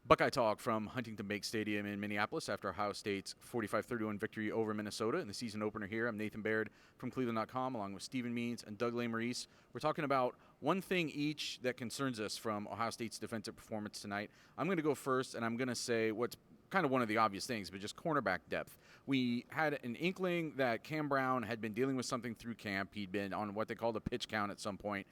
Buckeye Talk from Huntington Bank Stadium in Minneapolis after Ohio State's 45-31 victory over Minnesota in the season opener here. I'm Nathan Baird from cleveland.com along with Stephen Means and Doug Lesmerises. We're talking about one thing each that concerns us from Ohio State's defensive performance tonight. I'm going to go first, and I'm going to say what's kind of one of the obvious things, but just cornerback depth. We had an inkling that Cam Brown had been dealing with something through camp. He'd been on what they called a pitch count at some point.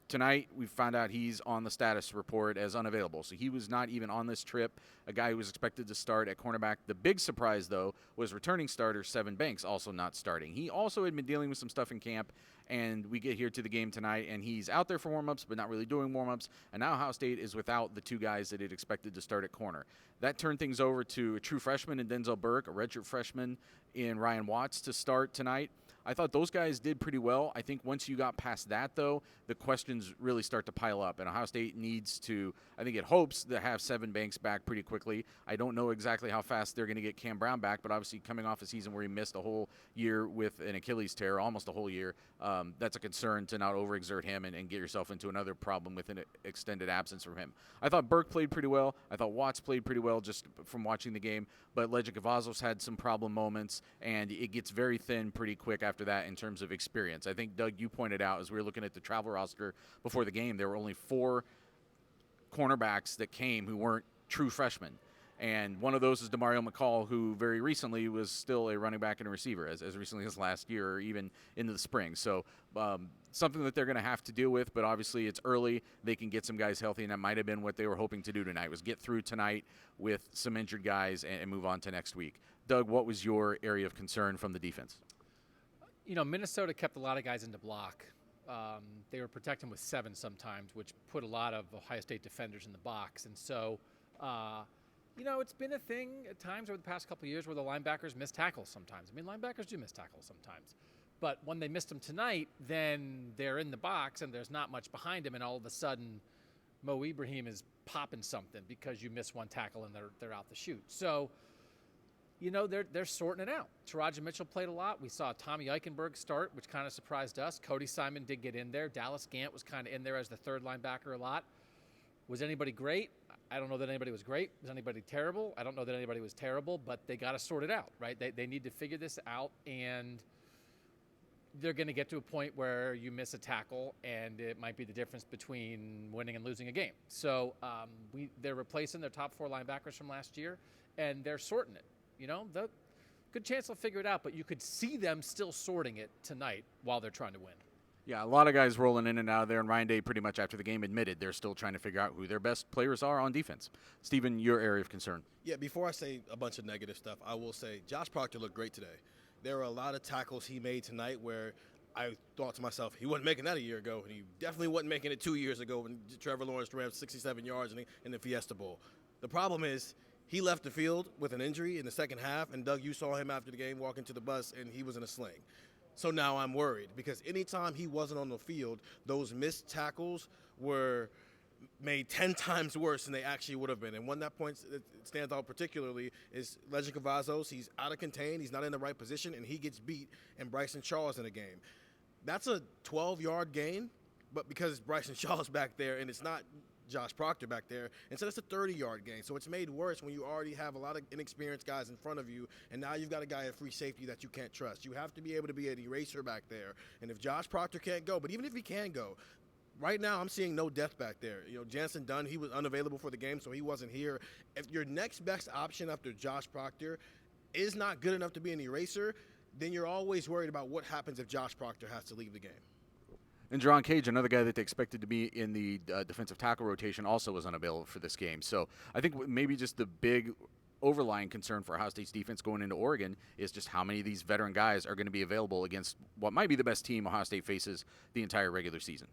Tonight, we found out he's on the status report as unavailable. So he was not even on this trip, a guy who was expected to start at cornerback. The big surprise, though, was returning starter Sevyn Banks also not starting. He also had been dealing with some stuff in camp, and we get here to the game tonight, and he's out there for warm-ups but not really doing warm-ups. And now Ohio State is without the two guys that it expected to start at corner. That turned things over to a true freshman in Denzel Burke, a redshirt freshman in Ryan Watts to start tonight. I thought those guys did pretty well. I think once you got past that, though, the questions really start to pile up. And Ohio State needs to, I think it hopes to have Sevyn Banks back pretty quickly. I don't know exactly how fast they're going to get Cam Brown back, but obviously coming off a season where he missed a whole year with an Achilles tear, almost a whole year, that's a concern to not overexert him and get yourself into another problem with an extended absence from him. I thought Burke played pretty well. I thought Watts played pretty well just from watching the game, but Legend Cavazos had some problem moments, and it gets very thin pretty quick after that in terms of experience. I think, Doug, you pointed out as we were looking at the travel roster before the game, there were only 4 cornerbacks that came who weren't true freshmen. And one of those is Demario McCall, who very recently was still a running back and a receiver, as recently as last year or even into the spring. So something that they're going to have to deal with, but obviously it's early. They can get some guys healthy, and that might have been what they were hoping to do tonight, was get through tonight with some injured guys and move on to next week. Doug, what was your area of concern from the defense? You know, Minnesota kept a lot of guys in the block. They were protecting with 7 sometimes, which put a lot of Ohio State defenders in the box. And so, you know, it's been a thing at times over the past couple of years where the linebackers miss tackles sometimes. I mean, linebackers do miss tackles sometimes. But when they missed them tonight, then they're in the box and there's not much behind him, and all of a sudden Mo Ibrahim is popping something because you miss one tackle and they're out the chute. So, you know, they're sorting it out. Taraji Mitchell played a lot. We saw Tommy Eichenberg start, which kind of surprised us. Cody Simon did get in there. Dallas Gant was kind of in there as the third linebacker a lot. Was anybody great? I don't know that anybody was great. Was anybody terrible? I don't know that anybody was terrible, but they got to sort it out, right? They need to figure this out, and they're going to get to a point where you miss a tackle, and it might be the difference between winning and losing a game. So they're replacing their top 4 linebackers from last year, and they're sorting it. You know, the good chance they'll figure it out, but you could see them still sorting it tonight while they're trying to win. Yeah, a lot of guys rolling in and out of there, and Ryan Day pretty much after the game admitted they're still trying to figure out who their best players are on defense. Stephen, your area of concern. Yeah, before I say a bunch of negative stuff, I will say Josh Proctor looked great today. There were a lot of tackles he made tonight where I thought to myself, he wasn't making that a year ago, and he definitely wasn't making it 2 years ago when Trevor Lawrence ran 67 yards in the Fiesta Bowl. The problem is, he left the field with an injury in the second half, and Doug, you saw him after the game walking to the bus, and he was in a sling. So now I'm worried because anytime he wasn't on the field, those missed tackles were made 10 times worse than they actually would have been. And one that points it stands out particularly is Legend Cavazos. He's out of contain, he's not in the right position, and he gets beat, and Bryson Shaw's in the game. That's a 12-yard gain, but because Bryson Shaw's back there and it's not Josh Proctor back there, and so that's a 30-yard gain. So it's made worse when you already have a lot of inexperienced guys in front of you, and now you've got a guy at free safety that you can't trust. You have to be able to be an eraser back there. And if Josh Proctor can't go, but even if he can go, right now I'm seeing no depth back there. You know, Jansen Dunn, he was unavailable for the game, so he wasn't here. If your next best option after Josh Proctor is not good enough to be an eraser, then you're always worried about what happens if Josh Proctor has to leave the game. And Jerron Cage, another guy that they expected to be in the defensive tackle rotation, also was unavailable for this game. So I think maybe just the big overlying concern for Ohio State's defense going into Oregon is just how many of these veteran guys are going to be available against what might be the best team Ohio State faces the entire regular season.